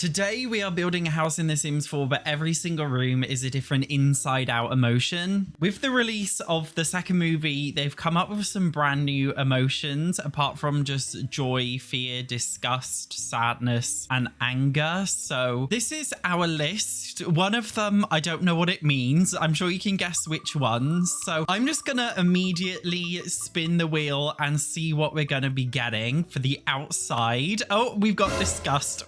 Today we are building a house in The Sims 4, but every single room is a different inside-out emotion. With the release of the second movie, they've come up with some brand new emotions, apart from just joy, fear, disgust, sadness, and anger. So this is our list. One of them, I don't know what it means. I'm sure you can guess which ones. So I'm just gonna immediately spin the wheel and see what we're gonna be getting for the outside. Oh, we've got disgust.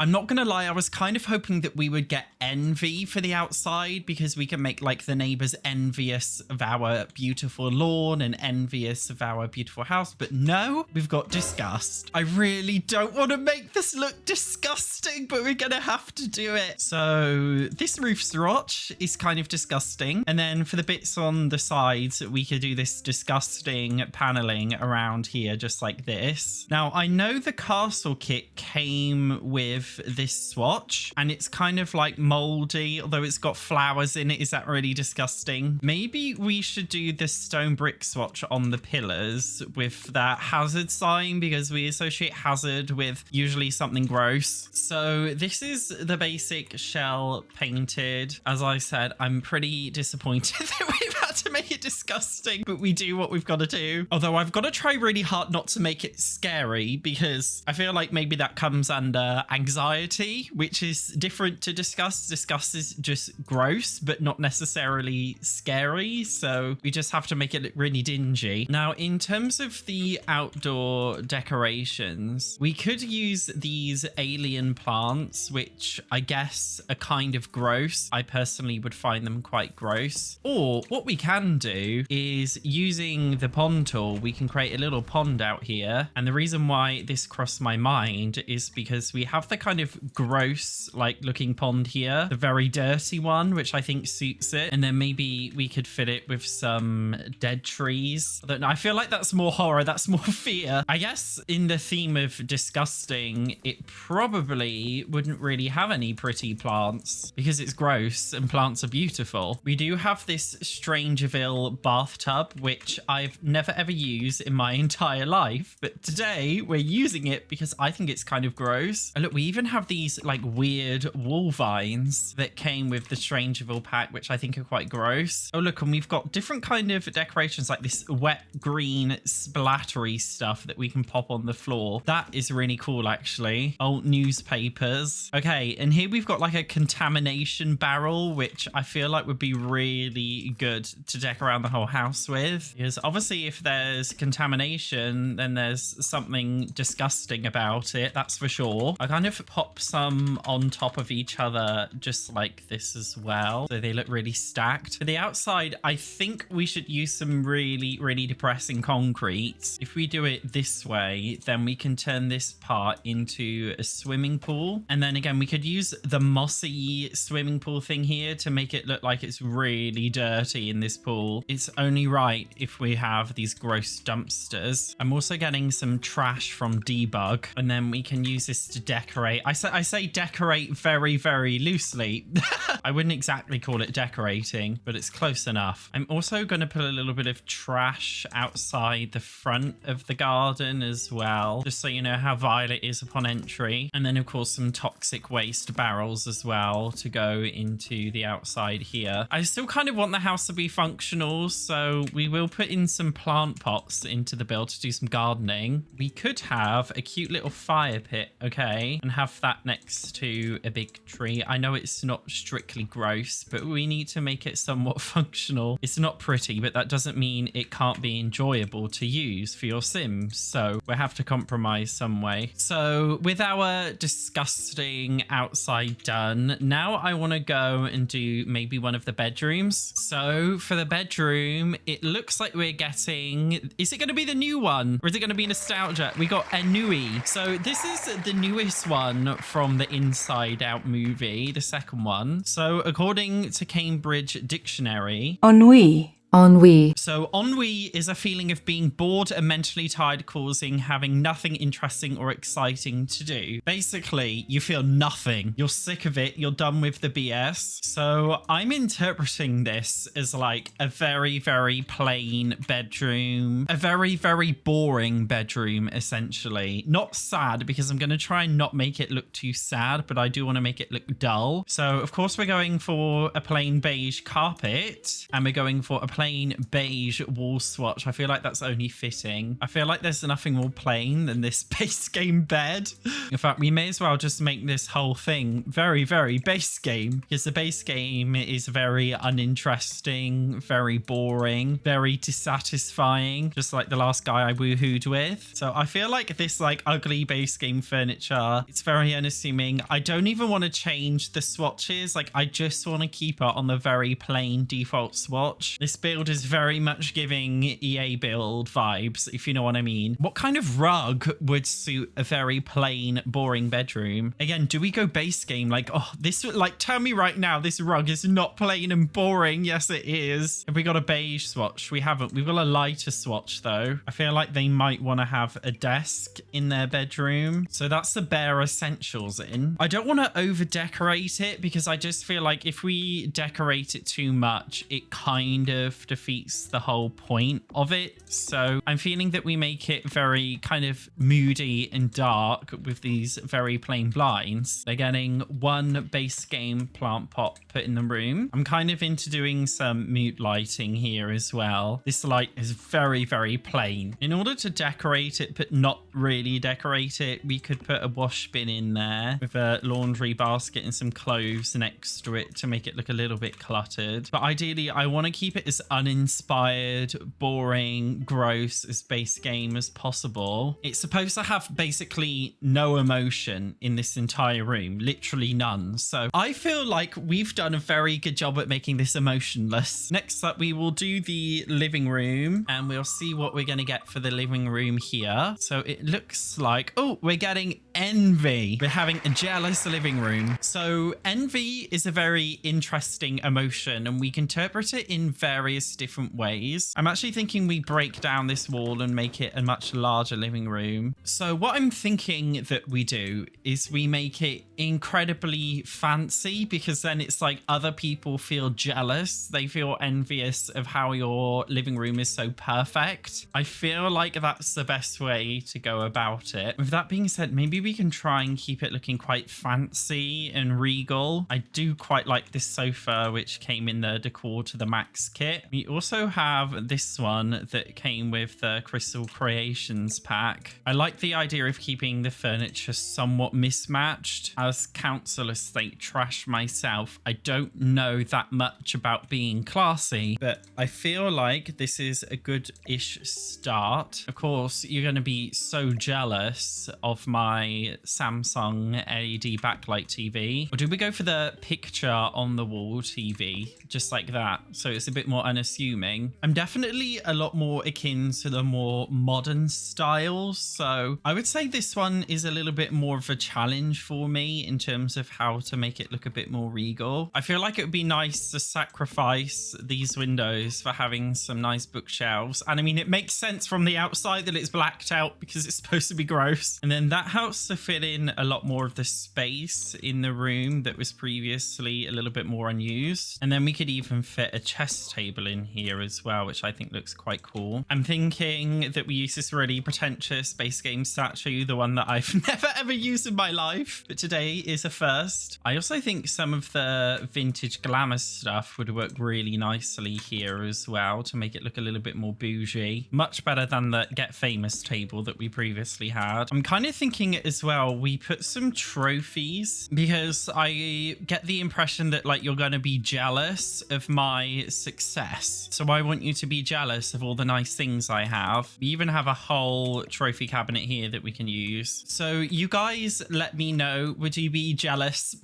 I'm not gonna lie, I was kind of hoping that we would get envy for the outside because we can make like the neighbors envious of our beautiful lawn and envious of our beautiful house, but no, we've got disgust. I really don't want to make this look disgusting, but we're gonna have to do it. So this roof swatch is kind of disgusting, and then for the bits on the sides we could do this disgusting paneling around here just like this. Now I know the castle kit came with this swatch and it's kind of like moldy, although it's got flowers in it. Is that really disgusting? Maybe we should do the stone brick swatch on the pillars with that hazard sign, because we associate hazard with usually something gross. So this is the basic shell painted. As I said, I'm pretty disappointed that we've had to make it disgusting, but we do what we've got to do. Although I've got to try really hard not to make it scary, because I feel like maybe that comes under anxiety, which is different to disgust. Disgust is just gross, but not necessarily scary. So we just have to make it look really dingy. Now, in terms of the outdoor decorations, we could use these alien plants, which I guess are kind of gross. I personally would find them quite gross. Or what we can do is, using the pond tool, we can create a little pond out here. And the reason why this crossed my mind is because we have the kind of gross like looking pond here, the very dirty one, which I think suits it. And then maybe we could fill it with some dead trees. I don't know, I feel like that's more horror, that's more fear. I guess in the theme of disgusting, it probably wouldn't really have any pretty plants because it's gross and plants are beautiful. We do have this Strangerville bathtub, which I've never ever used in my entire life, but today we're using it because I think it's kind of gross. And look, we even have these like weird wall vines that came with the Strangerville pack, which I think are quite gross. Oh look, and we've got different kind of decorations like this wet green splattery stuff that we can pop on the floor. That is really cool actually. Old newspapers. Okay, and here we've got like a contamination barrel, which I feel like would be really good to deck around the whole house with, because obviously if there's contamination then there's something disgusting about it, that's for sure. I kind of pop some on top of each other just like this as well, so they look really stacked. For the outside, I think we should use some really depressing concrete. If we do it this way, then we can turn this part into a swimming pool, and then again we could use the mossy swimming pool thing here to make it look like it's really dirty in this pool. It's only right if we have these gross dumpsters. I'm also getting some trash from Debug, and then we can use this to decorate. I say decorate very loosely. I wouldn't exactly call it decorating, but it's close enough. I'm also going to put a little bit of trash outside the front of the garden as well, just so you know how vile it is upon entry. And then of course some toxic waste barrels as well to go into the outside here. I still kind of want the house to be functional, so we will put in some plant pots into the build to do some gardening. We could have a cute little fire pit, okay, and have that next to a big tree. I know it's not strictly gross, but we need to make it somewhat functional. It's not pretty, but that doesn't mean it can't be enjoyable to use for your Sims, so we'll have to compromise some way. So with our disgusting outside done, now I want to go and do maybe one of the bedrooms. So for the bedroom, it looks like we're getting, is it going to be the new one or is it going to be nostalgia? We got Ennui. So this is the newest one from the Inside Out movie, the second one. So according to Cambridge Dictionary, ennui, Ennui. So ennui is a feeling of being bored and mentally tired, causing having nothing interesting or exciting to do. Basically, you feel nothing. You're sick of it. You're done with the BS. So I'm interpreting this as like a very, very plain bedroom, a very, very boring bedroom, essentially. Not sad, because I'm going to try and not make it look too sad, but I do want to make it look dull. So of course we're going for a plain beige carpet, and we're going for a plain beige wall swatch. I feel like that's only fitting. I feel like there's nothing more plain than this base game bed. In fact, we may as well just make this whole thing very, very base game, because the base game is very uninteresting, very boring, very dissatisfying, just like the last guy I woohooed with. So I feel like this like ugly base game furniture, it's very unassuming. I don't even want to change the swatches. Like, I just want to keep it on the very plain default swatch. This build is very much giving EA build vibes, if you know what I mean. What kind of rug would suit a very plain, boring bedroom? Again, do we go base game? Like, oh, this, like, tell me right now, this rug is not plain and boring. Yes, it is. Have we got a beige swatch? We haven't. We've got a lighter swatch, though. I feel like they might want to have a desk in their bedroom. So that's the bare essentials in. I don't want to over decorate it, because I just feel like if we decorate it too much, it kind of defeats the whole point of it. So I'm feeling that we make it very kind of moody and dark with these very plain blinds. They're getting one base game plant pot put in the room. I'm kind of into doing some mood lighting here as well. This light is very, very plain. In order to decorate it, but not really decorate it, we could put a wash bin in there with a laundry basket and some clothes next to it to make it look a little bit cluttered. But ideally, I want to keep it as uninspired, boring, gross as base game as possible. It's supposed to have basically no emotion in this entire room, literally none. So I feel like we've done a very good job at making this emotionless. Next up, we will do the living room, and we'll see what we're going to get for the living room here. So it looks like, oh, we're getting envy. We're having a jealous living room. So envy is a very interesting emotion, and we can interpret it in various different ways. I'm actually thinking we break down this wall and make it a much larger living room. So what I'm thinking that we do is we make it incredibly fancy, because then it's like other people feel jealous. They feel envious of how your living room is so perfect. I feel like that's the best way to go about it. With that being said, maybe we can try and keep it looking quite fancy and regal. I do quite like this sofa, which came in the decor to the max kit. We also have this one that came with the Crystal Creations pack. I like the idea of keeping the furniture somewhat mismatched. As council estate trash myself, I don't know that much about being classy, but I feel like this is a good-ish start. Of course, you're going to be so jealous of my Samsung LED backlight TV. Or do we go for the picture on the wall TV, just like that, so it's a bit more unassuming? I'm definitely a lot more akin to the more modern styles, so I would say this one is a little bit more of a challenge for me in terms of how to make it look a bit more regal. I feel like it would be nice to sacrifice these windows for having some nice bookshelves, and I mean, it makes sense from the outside that it's blacked out because it's supposed to be gross, and then that helps to fit in a lot more of the space in the room that was previously a little bit more unused. And then we could even fit a chess table in here as well, which I think looks quite cool. I'm thinking that we use this really pretentious base game statue, the one that I've never ever used in my life, but today is a first. I also think some of the vintage glamour stuff would work really nicely here as well to make it look a little bit more bougie. Much better than the Get Famous table that we previously had. I'm kind of thinking as well, we put some trophies, because I get the impression that like you're going to be jealous of my success. So I want you to be jealous of all the nice things I have. We even have a whole trophy cabinet here that we can use. So you guys let me know, would you be jealous?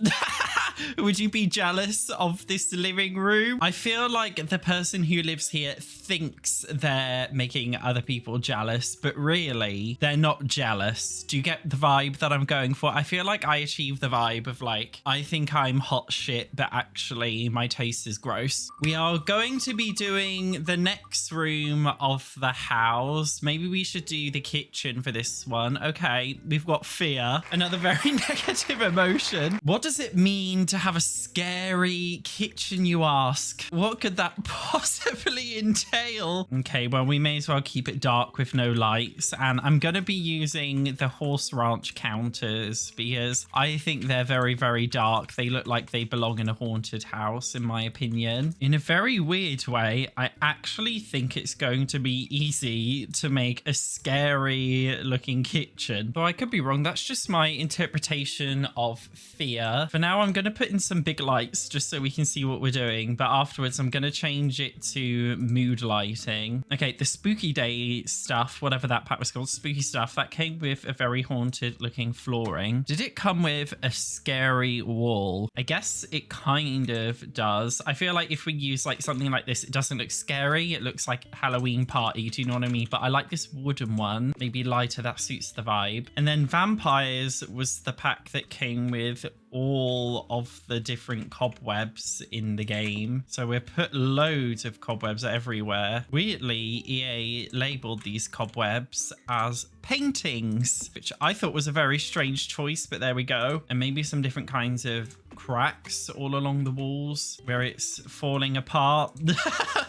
Would you be jealous of this living room? I feel like the person who lives here thinks they're making other people jealous, but really they're not jealous. Do you get the vibe that I'm going for? I feel like I achieve the vibe of like, I think I'm hot shit, but actually my taste is gross. We are going to be doing the next room of the house. Maybe we should do the kitchen for this one. Okay, we've got fear, another very negative emotion. What does it mean to have a scary kitchen, you ask? What could that possibly entail? Okay, well, we may as well keep it dark with no lights, and I'm going to be using the horse ranch counters because I think they're very, very dark. They look like they belong in a haunted house, in my opinion. In a very weird way, I actually think it's going to be easy to make a scary looking kitchen. Though I could be wrong. That's just my interpretation of fear. For now, I'm going to put in some big lights just so we can see what we're doing. But afterwards, I'm going to change it to mood lighting. Okay, the spooky day stuff, whatever that pack was called, spooky stuff, that came with a very haunted looking flooring. Did it come with a scary wall? I guess it kind of does. I feel like if we use like something like this, it doesn't look scary. It looks like Halloween party. Do you know what I mean? But I like this wooden one, maybe lighter, that suits the vibe. And then vampires was the pack that came with all of the different cobwebs in the game. So we've put loads of cobwebs everywhere. Weirdly, EA labeled these cobwebs as paintings, which I thought was a very strange choice, but there we go. And maybe some different kinds of cracks all along the walls where it's falling apart.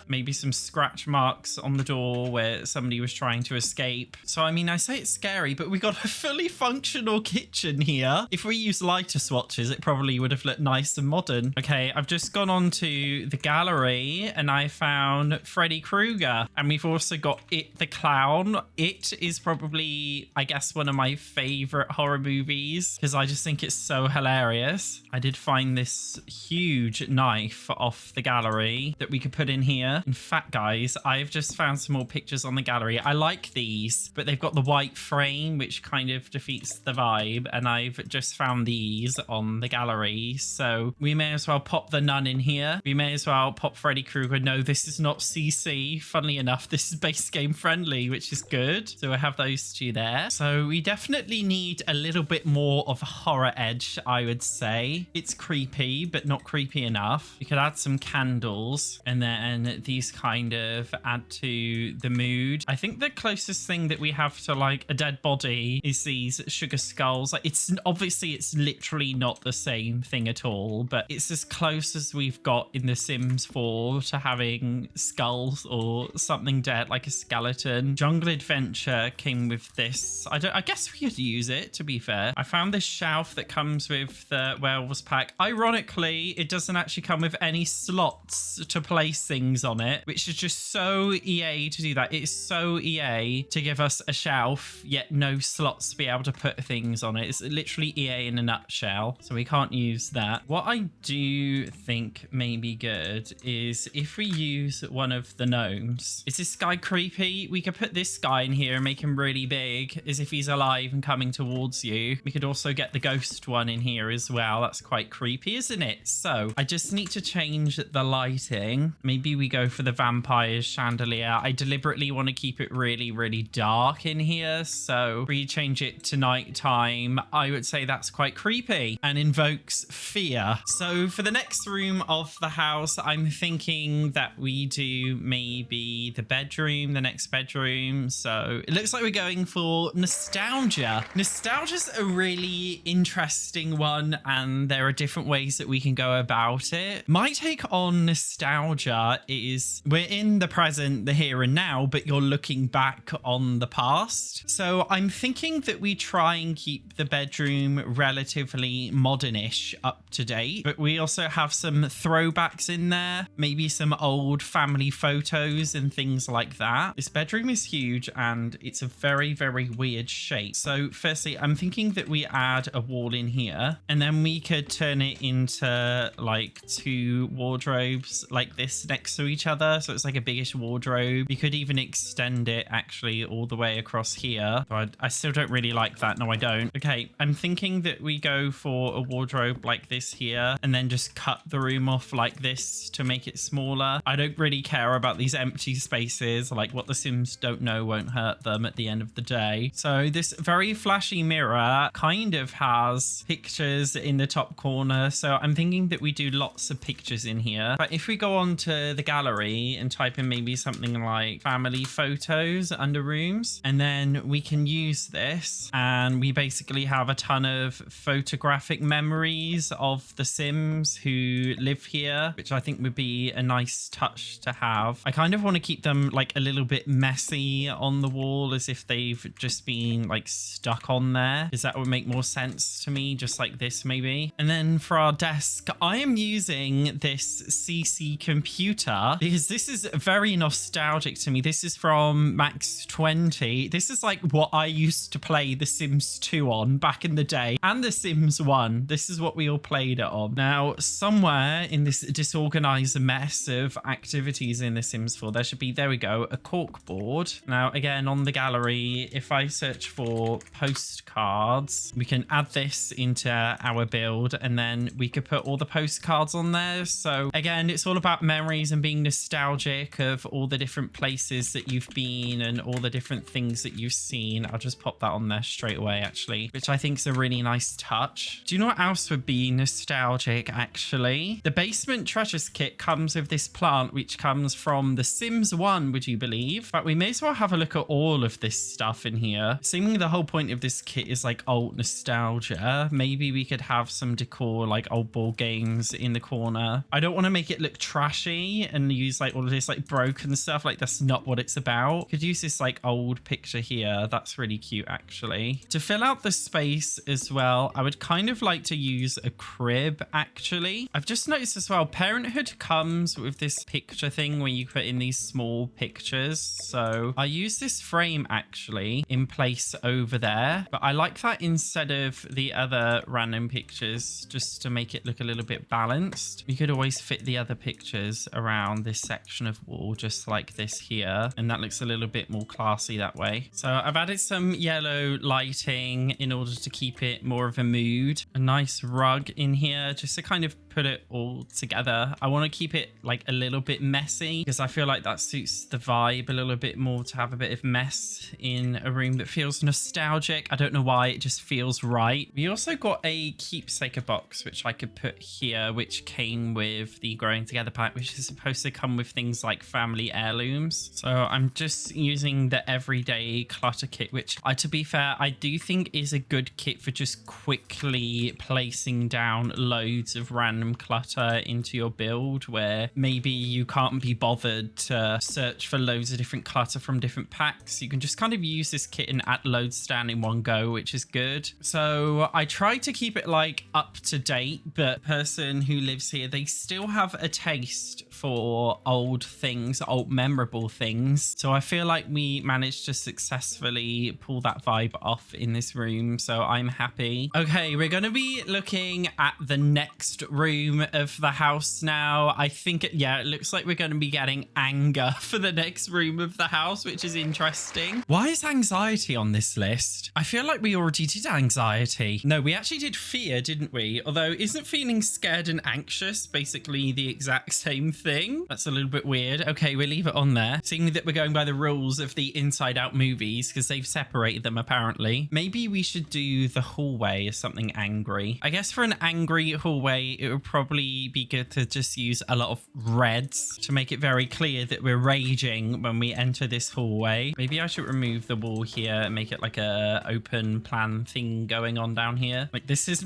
Maybe some scratch marks on the door where somebody was trying to escape. So I mean, I say it's scary, but we got a fully functional kitchen here. If we use lighter swatches, it probably would have looked nice and modern. Okay, I've just gone on to the gallery and I found Freddy Krueger, and we've also got It the Clown. It is probably, I guess, one of my favorite horror movies because I just think it's so hilarious. I did find this huge knife off the gallery that we could put in here. In fact, guys, I've just found some more pictures on the gallery. I like these, but they've got the white frame, which kind of defeats the vibe. And I've just found these on the gallery. So we may as well pop the nun in here. We may as well pop Freddy Krueger. No, this is not CC. Funnily enough, this is base game friendly, which is good. So I have those two there. So we definitely need a little bit more of a horror edge, I would say. It's creepy, but not creepy enough. We could add some candles and then these kind of add to the mood. I think the closest thing that we have to like a dead body is these sugar skulls. Like, it's obviously, it's literally not the same thing at all, but it's as close as we've got in The Sims 4 to having skulls or something dead, like a skeleton. Jungle Adventure came with this. I guess we could use it, to be fair. I found this shelf that comes with the werewolves pack. Ironically, it doesn't actually come with any slots to place things on it, which is just so EA to do that. It's so EA to give us a shelf, yet no slots to be able to put things on it. It's literally EA in a nutshell, so we can't use that. What I do think may be good is if we use one of the gnomes. Is this guy creepy? We could put this guy in here and make him really big, as if he's alive and coming towards you. We could also get the ghost one in here as well. That's quite creepy, isn't it? So I just need to change the lighting. Maybe we go for the vampire's chandelier. I deliberately want to keep it really, really dark in here. So if we change it to nighttime, I would say that's quite creepy and invokes fear. So for the next room of the house, I'm thinking that we do maybe the bedroom, the next bedroom. So it looks like we're going for nostalgia. Nostalgia's a really interesting one, and there are different ways that we can go about it. My take on nostalgia is we're in the present, the here and now, but you're looking back on the past. So I'm thinking that we try and keep the bedroom relatively modernish, up to date, but we also have some throwbacks in there, maybe some old family photos and things like that. This bedroom is huge and it's a very, very weird shape. So firstly, I'm thinking that we add a wall in here, and then we could turn it into like 2 wardrobes like this next to each other. So it's like a biggish wardrobe. You could even extend it actually all the way across here. But I still don't really like that. No, I don't. Okay, I'm thinking that we go for a wardrobe like this here and then just cut the room off like this to make it smaller. I don't really care about these empty spaces. Like what the Sims don't know won't hurt them at the end of the day. So this very flashy mirror kind of has pictures in the top corner. So I'm thinking that we do lots of pictures in here. But if we go on to the gallery and type in maybe something like family photos under rooms, and then we can use this and we basically have a ton of photographic memories of the Sims who live here, which I think would be a nice touch to have. I kind of want to keep them like a little bit messy on the wall as if they've just been like stuck on there, because that would make more sense to me, just like this maybe. And then for our desk, I am using this CC computer because this is very nostalgic to me. This is from Max 20. This is like what I used to play The Sims 2 on back in the day, and The Sims 1. This is what we all played it on. Now, somewhere in this disorganized mess of activities in The Sims 4, there should be, there we go, a cork board. Now, again, on the gallery, if I search for postcards, we can add this into our build, and then we could put all the postcards on there. So again, it's all about memories and being nostalgic of all the different places that you've been and all the different things that you've seen. I'll just pop that on there straight away, actually, which I think is a really nice touch. Do you know what else would be nostalgic, actually? The basement treasures kit comes with this plant, which comes from The Sims 1, would you believe? But we may as well have a look at all of this stuff in here. Seemingly the whole point of this kit is like old nostalgia. Maybe we could have some decor, like old board games in the corner. I don't want to make it look trashy and use like all of this like broken stuff. Like that's not what it's about. Could use this like old picture here. That's really cute, actually. To fill out the space as well, I would kind of like to use a crib, actually. I've just noticed as well, Parenthood comes with this picture thing where you put in these small pictures. So I use this frame actually in place over there, but I like that instead of the other random pictures, just to make it look a little bit balanced. You could always fit the other pictures around this section of wall, just like this here, and that looks a little bit more classy that way. So I've added some yellow lighting in order to keep it more of a mood. A nice rug in here just to kind of put it all together. I want to keep it like a little bit messy because I feel like that suits the vibe a little bit more, to have a bit of mess in a room that feels nostalgic. I don't know why, it just feels right. We also got a keepsaker box which I could put here, which came with the Growing Together pack, which is supposed to come with things like family heirlooms. So I'm just using the everyday clutter kit, which to be fair, I do think is a good kit for just quickly placing down loads of random clutter into your build, where maybe you can't be bothered to search for loads of different clutter from different packs. You can just kind of use this kit and add loads down in one go, which is good. So I try to keep it like up to date, but the person who lives here, they still have a taste for old things, old memorable things. So I feel like we managed to successfully pull that vibe off in this room. So I'm happy. Okay, we're going to be looking at the next room of the house now. I think, it looks like we're going to be getting anger for the next room of the house, which is interesting. Why is anxiety on this list? I feel like we already did anxiety. No, we actually did fear, didn't we? Although, isn't feeling scared and anxious basically the exact same thing? That's a little bit weird. Okay, we'll leave it on there. Seeing that we're going by the rules of the Inside Out movies, because they've separated them apparently. Maybe we should do the hallway as something angry. I guess for an angry hallway, it would probably be good to just use a lot of reds to make it very clear that we're raging when we enter this hallway. Maybe I should remove the wall here and make it like a open plan thing going on down here. Like this is...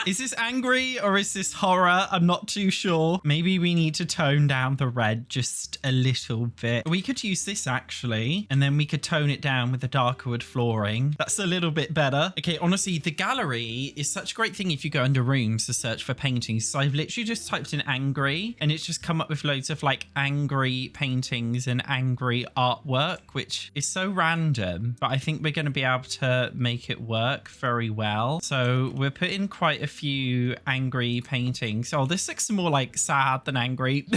Is this angry or is this horror? I'm not too sure. Maybe we need to tone down the red just a little bit. We could use this actually, and then we could tone it down with the darker wood flooring. That's a little bit better. Okay, honestly, the gallery is such a great thing if you go under rooms to search for paintings. So I've literally just typed in angry and it's just come up with loads of like angry paintings and angry artwork, which is so random, but I think we're going to be able to make it work very well. So we're putting quite a few angry paintings. Oh, this looks more like sad than angry.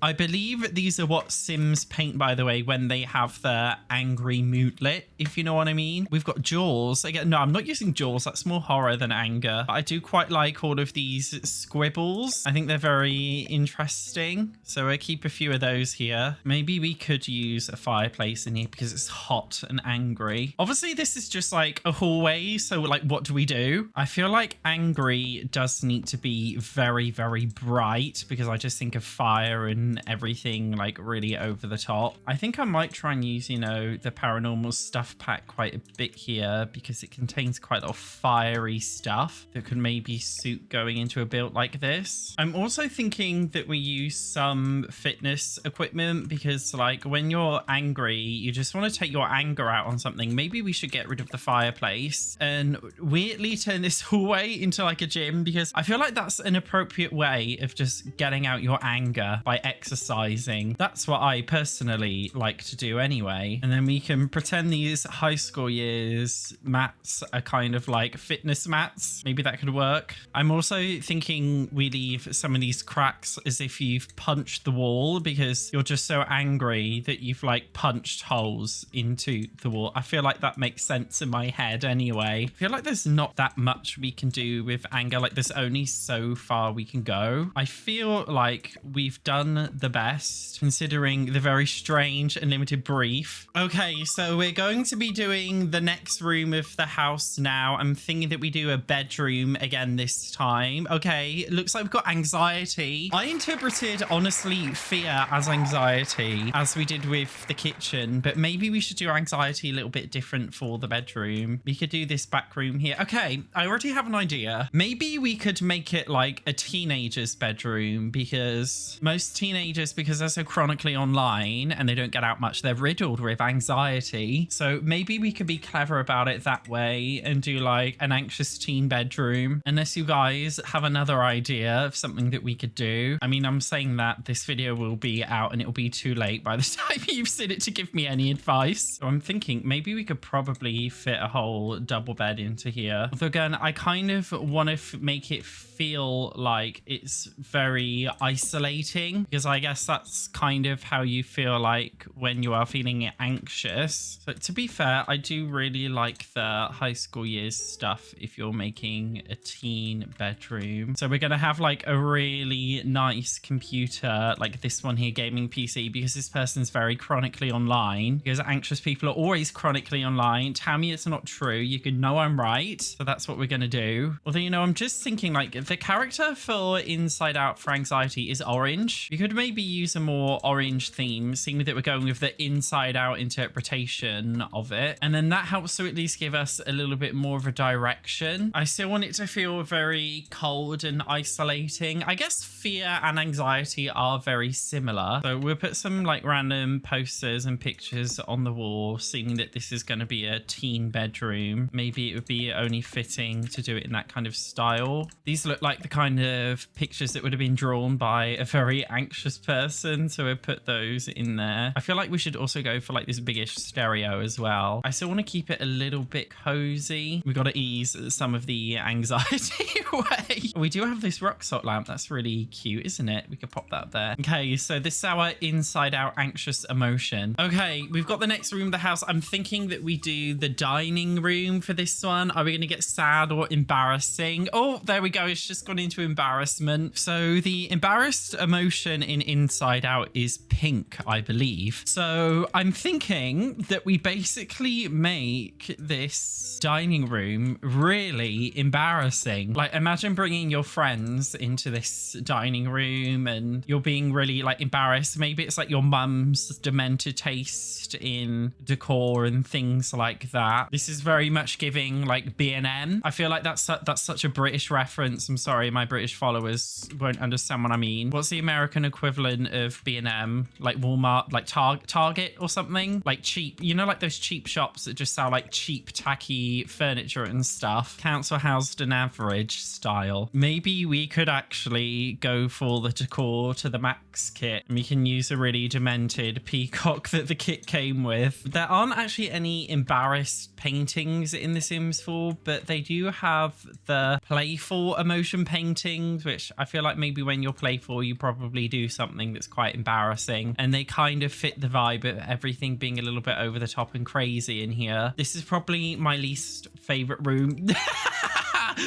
I believe these are what Sims paint, by the way, when they have the angry moodlet, if you know what I mean. We've got Jaws. Again, no, I'm not using Jaws. That's more horror than anger. But I do quite like all of these scribbles. I think they're very interesting. So I'll keep a few of those here. Maybe we could use a fireplace in here because it's hot and angry. Obviously, this is just like a hallway. So like, what do we do? I feel like angry does need to be very, very bright because I just think of fire and everything like really over the top. I think I might try and use, you know, the paranormal stuff pack quite a bit here because it contains quite a lot of fiery stuff that could maybe suit going into a build like this. I'm also thinking that we use some fitness equipment because like when you're angry, you just want to take your anger out on something. Maybe we should get rid of the fireplace and weirdly turn this hallway into like a gym because I feel like that's an appropriate way of just getting out your anger by exercising. That's what I personally like to do anyway. And then we can pretend these high school years mats are kind of like fitness mats. Maybe that could work. I'm also thinking we leave some of these cracks as if you've punched the wall because you're just so angry that you've like punched holes into the wall. I feel like that makes sense in my head anyway. I feel like there's not that much we can do with anger. Like there's only so far we can go. I feel like we've done the best considering the very strange and limited brief. Okay, so we're going to be doing the next room of the house now. I'm thinking that we do a bedroom again this time. Okay, looks like we've got anxiety. I interpreted honestly fear as anxiety as we did with the kitchen, but maybe we should do anxiety a little bit different for the bedroom. We could do this back room here. Okay, I already have an idea. Maybe we could make it like a teenager's bedroom because most teenagers, because they're so chronically online and they don't get out much, they're riddled with anxiety. So maybe we could be clever about it that way and do like an anxious teen bedroom. Unless you guys have another idea of something that we could do. I mean, I'm saying that this video will be out and it'll be too late by the time you've seen it to give me any advice. So I'm thinking maybe we could probably fit a whole double bed into here. Although again, I kind of want to make it feel like it's very isolating because I guess that's kind of how you feel like when you are feeling anxious. So to be fair, I do really like the high school years stuff if you're making a teen bedroom. So we're going to have like a really nice computer like this one here, gaming PC, because this person's very chronically online because anxious people are always chronically online. Tell me it's not true. You can know I'm right. So that's what we're going to do. Although, you know, I'm just thinking like the character for Inside Out for anxiety is orange. You could maybe use a more orange theme, seeing that we're going with the Inside Out interpretation of it. And then that helps to at least give us a little bit more of a direction. I still want it to feel very cold and isolating. I guess fear and anxiety are very similar. So we'll put some like random posters and pictures on the wall, seeing that this is going to be a teen bedroom. Maybe it would be only fitting to do it in that kind of style. These look like the kind of pictures that would have been drawn by a very anxious person. So we'll put those in there. I feel like we should also go for like this biggish stereo as well. I still want to keep it a little bit cozy. We've got to ease some of the anxiety away. We do have this rock salt lamp. That's really cute, isn't it? We could pop that there. Okay, so this is our Inside Out anxious emotion. Okay, we've got the next room of the house. I'm thinking that we do the dining room for this one. Are we going to get sad or embarrassing? Oh, there we go. It's just gone into embarrassment. So the embarrassed emotion in Inside Out is pink, I believe. So I'm thinking that we basically make this dining room really embarrassing. Like imagine bringing your friends into this dining room and you're being really like embarrassed. Maybe it's like your mum's demented taste in decor and things like that. This is very much giving like B&M. I feel like that's such a British reference. I'm sorry, my British followers won't understand what I mean. What's the American equivalent equivalent of B&M, like Walmart, like Target or something, like cheap, you know, like those cheap shops that just sell like cheap tacky furniture and stuff. Council housed an average style. Maybe we could actually go for the decor to the max kit, and we can use a really demented peacock that the kit came with. There aren't actually any embarrassed paintings in The Sims 4, but they do have the playful emotion paintings, which I feel like maybe when you're playful, you probably do something that's quite embarrassing, and they kind of fit the vibe of everything being a little bit over the top and crazy in here. This is probably my least favorite room.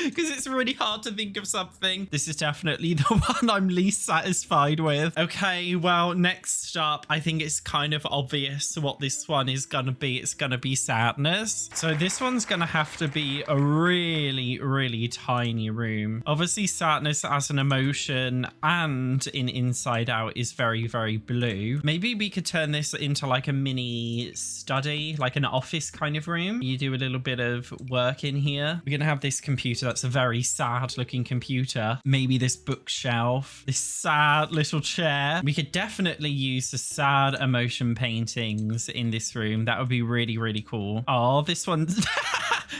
Because it's really hard to think of something. This is definitely the one I'm least satisfied with. Okay, well, next up, I think it's kind of obvious what this one is gonna be. It's gonna be sadness. So this one's gonna have to be a really, really tiny room. Obviously, sadness as an emotion and in Inside Out is very, very blue. Maybe we could turn this into like a mini study, like an office kind of room. You do a little bit of work in here. We're gonna have this computer that's a very sad looking computer. Maybe this bookshelf, this sad little chair. We could definitely use the sad emotion paintings in this room. That would be really, really cool. Oh, this one's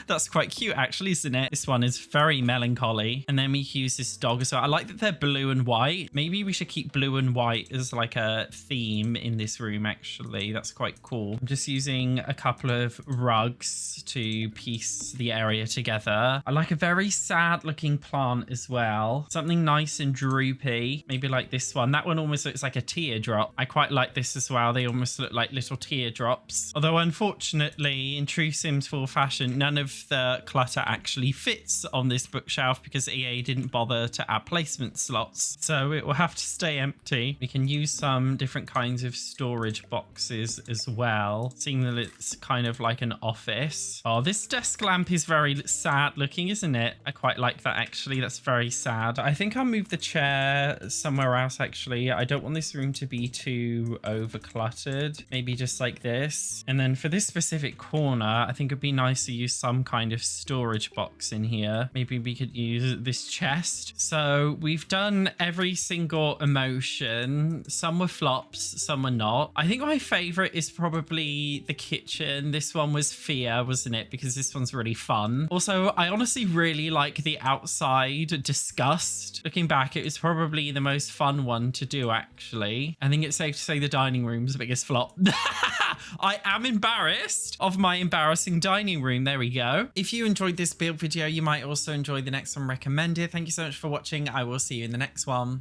that's quite cute actually, isn't it? This one is very melancholy. And then we use this dog as well. I like that they're blue and white. Maybe we should keep blue and white as like a theme in this room actually. That's quite cool. I'm just using a couple of rugs to piece the area together. I like a very sad looking plant as well. Something nice and droopy. Maybe like this one. That one almost looks like a teardrop. I quite like this as well. They almost look like little teardrops. Although unfortunately, in true Sims 4 fashion, none of the clutter actually fits on this bookshelf because EA didn't bother to add placement slots. So it will have to stay empty. We can use some different kinds of storage boxes as well, seeing that it's kind of like an office. Oh, this desk lamp is very sad looking, isn't it? I quite like that actually. That's very sad. I think I'll move the chair somewhere else actually. I don't want this room to be too over cluttered. Maybe just like this. And then for this specific corner, I think it'd be nice to use some kind of storage box in here. Maybe we could use this chest. So we've done every single emotion. Some were flops, some were not. I think my favorite is probably the kitchen. This one was fear, wasn't it? Because this one's really fun. Also, I honestly really like the outside disgust. Looking back, it was probably the most fun one to do actually. I think it's safe to say the dining room's the biggest flop. I am embarrassed of my embarrassing dining room. There we go. If you enjoyed this build video, you might also enjoy the next one recommended. Thank you so much for watching. I will see you in the next one.